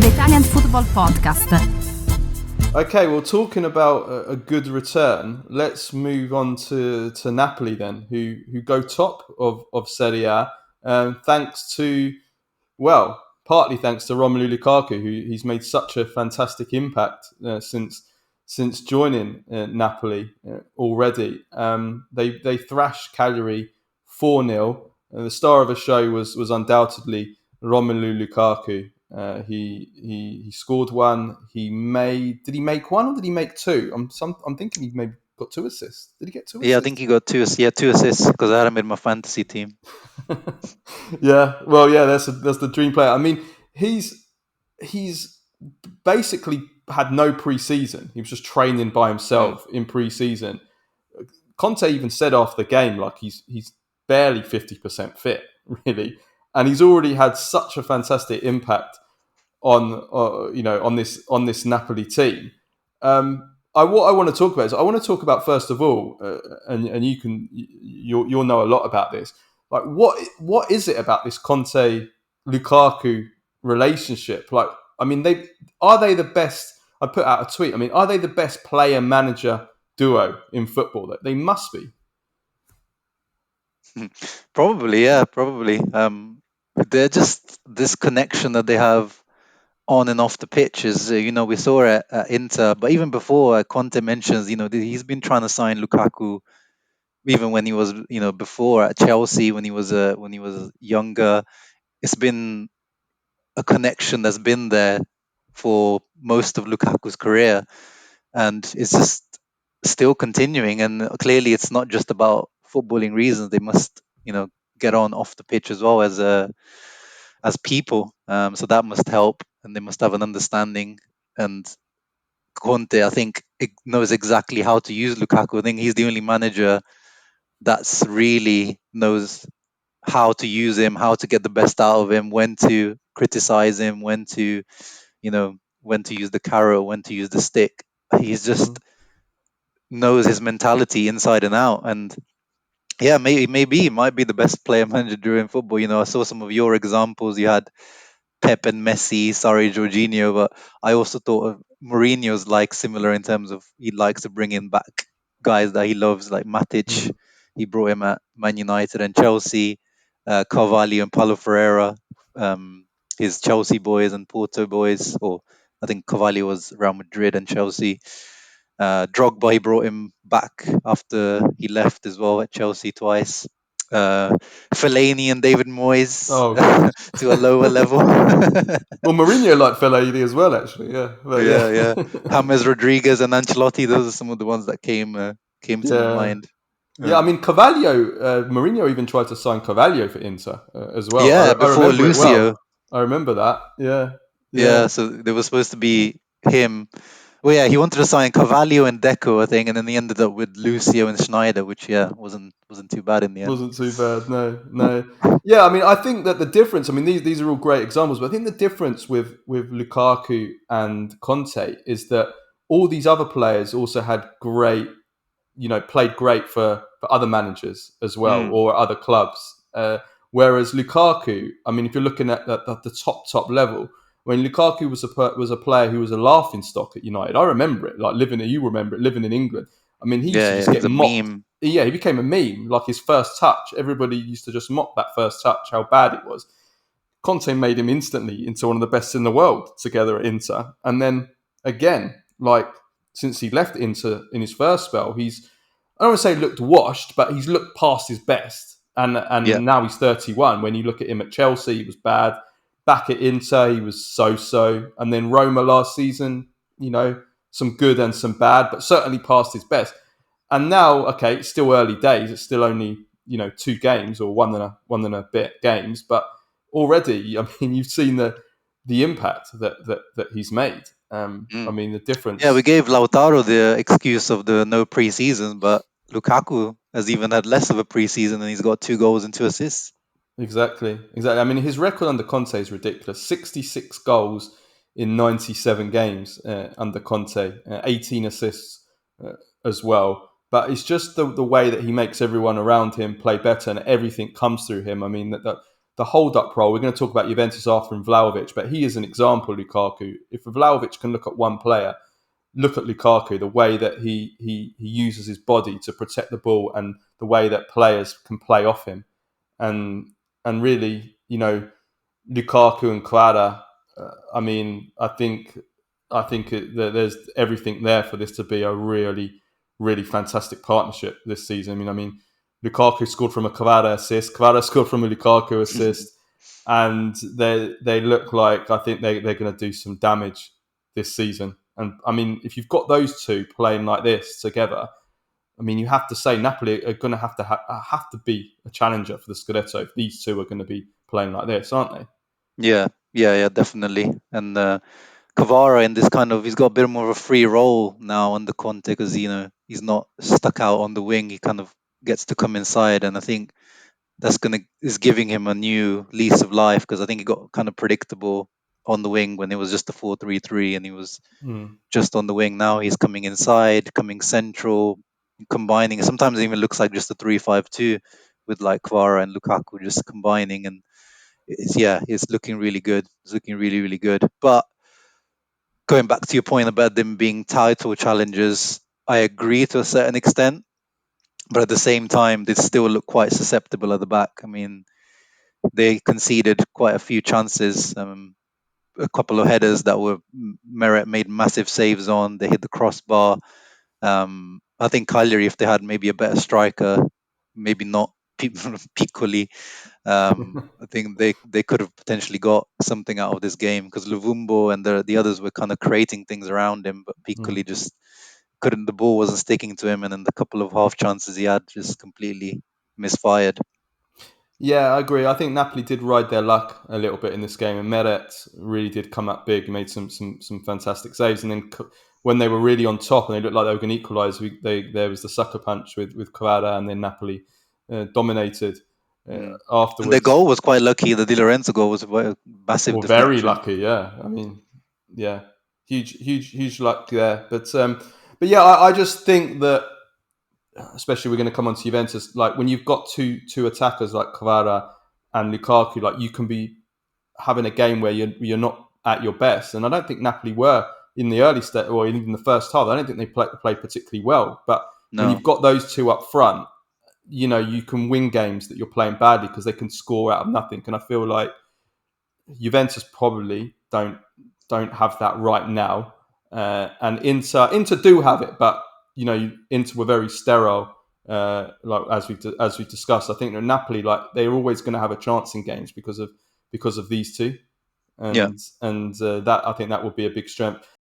the Italian Football Podcast. Okay, well, talking about a good return, let's move on to Napoli then, who go top of Serie A, thanks to, well, partly thanks to Romelu Lukaku, who he's made such a fantastic impact since joining Napoli already. They thrashed Cagliari 4-0. The star of the show was undoubtedly Romelu Lukaku. He scored one. Did he make one or did he make two? I'm thinking he maybe got two assists. Did he get two assists? Yeah, I think he got two. Yeah, two assists because I had him in my fantasy team. Yeah, well, yeah, that's the dream player. I mean, he's basically had no pre-season. He was just training by himself in pre-season. Conte even said after the game, like he's barely 50% fit, really, and he's already had such a fantastic impact on this Napoli team. What I want to talk about is I want to talk about first of all, and you'll know a lot about this. Like what is it about this Conte Lukaku relationship? Like, I mean, are they the best? I put out a tweet. I mean, are they the best player manager duo in football? That they must be. Probably, yeah, probably. They're just this connection that they have on and off the pitch is, we saw it at Inter, but even before Conte mentions, he's been trying to sign Lukaku even when he was, before at Chelsea when he was younger. It's been a connection that's been there for most of Lukaku's career, and it's just still continuing. And clearly, it's not just about footballing reasons. They must, get on off the pitch as well as people. So that must help, and they must have an understanding. And Conte, I think, knows exactly how to use Lukaku. I think he's the only manager that's really knows how to use him, how to get the best out of him, when to criticize him, when to use the carrot, when to use the stick. He's just knows his mentality inside and out. And yeah, maybe he might be the best player manager during football. I saw some of your examples. You had Pep and Messi, sorry, Jorginho, but I also thought of Mourinho's like similar in terms of he likes to bring in back guys that he loves, like Matic. He brought him at Man United and Chelsea, Carvalho and Paulo Ferreira, his Chelsea boys and Porto boys, or I think Carvalho was Real Madrid and Chelsea. Drogba, he brought him back after he left as well at Chelsea twice. Fellaini and David Moyes to a lower level. Well, Mourinho liked Fellaini as well, actually. Yeah, but, yeah. James Rodriguez and Ancelotti. Those are some of the ones that came to my mind. Yeah, I mean, Carvalho, Mourinho even tried to sign Carvalho for Inter as well. Yeah, before Lucio. I remember that. Yeah, so there was supposed to be him. Well, yeah, he wanted to sign Carvalho and Deco, I think, and then he ended up with Lucio and Schneider, which wasn't too bad in the end. Wasn't too bad, no. Yeah, I mean, I think that the difference. I mean, these are all great examples, but I think the difference with Lukaku and Conte is that all these other players also had great, played great for other managers as well or other clubs. Whereas Lukaku, I mean, if you're looking at the top level. When Lukaku was a player who was a laughing stock at United, I remember it. Like you remember it, living in England. I mean, he used to just get mocked. Meme. Yeah, he became a meme. Like his first touch, everybody used to just mock that first touch, how bad it was. Conte made him instantly into one of the best in the world together at Inter. And then again, like since he left Inter in his first spell, I don't want to say looked washed, but he's looked past his best. And now he's 31. When you look at him at Chelsea, he was bad. Back at Inter, he was so-so. And then Roma last season, some good and some bad, but certainly past his best. And now, okay, it's still early days. It's still only, 2 games or one and a bit games. But already, I mean, you've seen the impact that he's made. I mean, the difference. Yeah, we gave Lautaro the excuse of the no preseason, but Lukaku has even had less of a preseason and he's got 2 goals and 2 assists. Exactly. I mean, his record under Conte is ridiculous. 66 goals in 97 games under Conte, 18 assists as well. But it's just the way that he makes everyone around him play better and everything comes through him. I mean, the hold-up role. We're going to talk about Juventus after and Vlahovic, but he is an example, Lukaku. If Vlahovic can look at one player, look at Lukaku, the way that he uses his body to protect the ball and the way that players can play off him. And really, Lukaku and Kvara, I mean, I think there's everything there for this to be a really, really fantastic partnership this season. I mean, Lukaku scored from a Kvara assist. Kvara scored from a Lukaku assist, and they look like, I think they're going to do some damage this season. And I mean, if you've got those two playing like this together, I mean, you have to say Napoli are going to have to be a challenger for the Scudetto if these two are going to be playing like this, aren't they? Yeah, definitely. And Kvara in this he's got a bit more of a free role now under Conte because he's not stuck out on the wing. He kind of gets to come inside, and I think is giving him a new lease of life because I think he got kind of predictable on the wing when it was just a 4-3-3 and he was just on the wing. Now he's coming inside, coming central, combining. Sometimes it even looks like just a 3-5-2 with like Kvara and Lukaku just combining, and it's looking really good. It's looking really, really good. But going back to your point about them being title challengers, I agree to a certain extent, but at the same time, they still look quite susceptible at the back. I mean, they conceded quite a few chances, a couple of headers that were Meret made massive saves on. They hit the crossbar. I think Cagliari, if they had maybe a better striker, maybe not Piccoli, I think they could have potentially got something out of this game because Luvumbo and the others were kind of creating things around him, but Piccoli just couldn't. The ball wasn't sticking to him, and then the couple of half chances he had just completely misfired. Yeah, I agree. I think Napoli did ride their luck a little bit in this game, and Meret really did come up big. He made some fantastic saves, and then when they were really on top and they looked like they were going to equalise, there was the sucker punch with Kvara, and then Napoli dominated afterwards. And their goal was quite lucky. The Di Lorenzo goal was a massive deflection. Very lucky, yeah. I mean, yeah, huge luck there. But yeah, I just think that, especially we're going to come on to Juventus, like when you've got two attackers like Kvara and Lukaku, like you can be having a game where you're not at your best. And I don't think Napoli were in the early stage or even in the first half. I don't think they played particularly well. But when you've got those two up front, you can win games that you're playing badly because they can score out of nothing. And I feel like Juventus probably don't have that right now. And Inter do have it, but Inter were very sterile. Like as we discussed, I think that Napoli, like they're always going to have a chance in games because of these two, and that I think that would be a big strength.